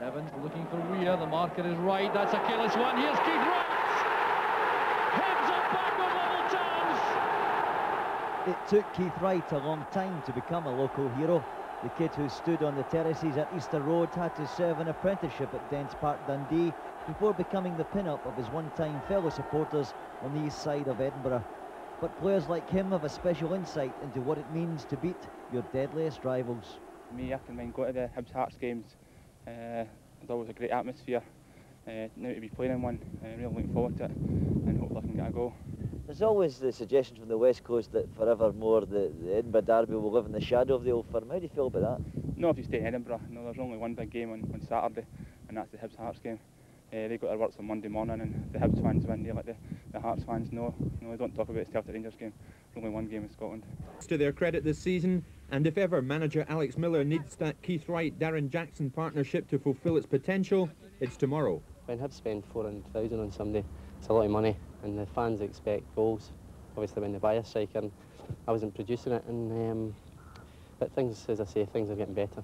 Evans looking for Weir. The marker is Wright. That's a careless one. Here's Keith Wright. Hibs are back with level terms. It took Keith Wright a long time to become a local hero. The kid who stood on the terraces at Easter Road had to serve an apprenticeship at Dens Park, Dundee, before becoming the pin-up of his one-time fellow supporters on the east side of Edinburgh. But players like him have a special insight into what it means to beat your deadliest rivals. Me, I can mind go to the Hibs Hearts games. It's always a great atmosphere. Now to be playing in one, I'm really looking forward to it, and hopefully I can get a goal. There's always the suggestion from the West Coast that forevermore the Edinburgh derby will live in the shadow of the old firm. How do you feel about that? No, if you stay in Edinburgh, no, there's only one big game on Saturday, and that's the Hibs Hearts game. They got their works on Monday morning, and the Hibs fans win. They like the Hearts fans. No, they don't talk about the Celtic Rangers game. There's only one game in Scotland. To their credit this season, and if ever manager Alex Miller needs that Keith Wright-Darren Jackson partnership to fulfil its potential, it's tomorrow. When Hibs spend 400,000 on somebody, it's a lot of money, and the fans expect goals. Obviously, when they buy a striker, I wasn't producing it, but things, as I say, things are getting better.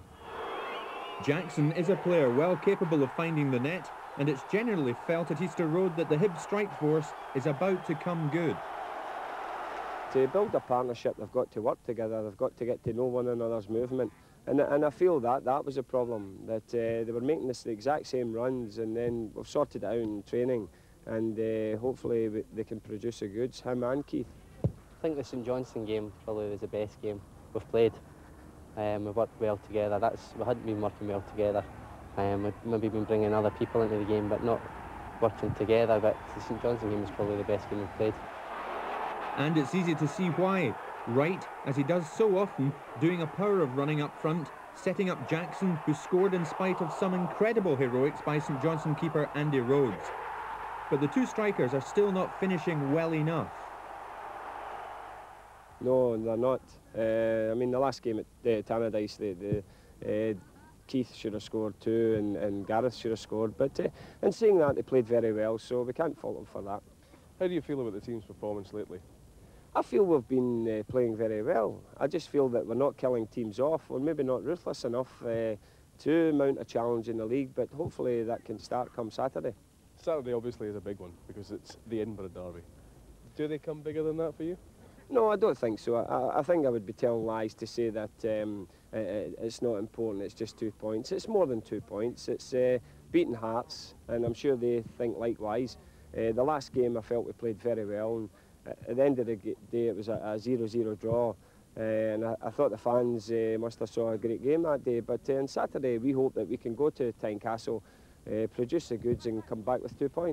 Jackson is a player well capable of finding the net, and it's generally felt at Easter Road that the Hibs strike force is about to come good. To build a partnership, they've got to work together, they've got to get to know one another's movement. And I feel that was a problem, that they were making the exact same runs, and then we've sorted it out in training, and hopefully they can produce the goods, him and Keith. I think the St Johnstone game probably was the best game we've played. We've worked well together. We hadn't been working well together. We'd maybe been bringing other people into the game, but not working together. But the St Johnstone game was probably the best game we've played. And it's easy to see why. Wright, as he does so often, doing a power of running up front, setting up Jackson, who scored in spite of some incredible heroics by St Johnstone keeper Andy Rhodes. But the two strikers are still not finishing well enough. No, they're not. I mean, the last game at Tannadice, Keith should have scored two, and Gareth should have scored. But in saying that, they played very well, so we can't fault them for that. How do you feel about the team's performance lately? I feel we've been playing very well. I just feel that we're not killing teams off, or maybe not ruthless enough to mount a challenge in the league, but hopefully that can start come Saturday. Saturday obviously is a big one because it's the Edinburgh derby. Do they come bigger than that for you? No, I don't think so. I think I would be telling lies to say that it's not important, it's just 2 points. It's more than 2 points. It's beating Hearts, and I'm sure they think likewise. The last game I felt we played very well, and at the end of the day it was a 0-0 draw. And I thought the fans must have saw a great game that day. But on Saturday we hope that we can go to Tynecastle, produce the goods and come back with 2 points.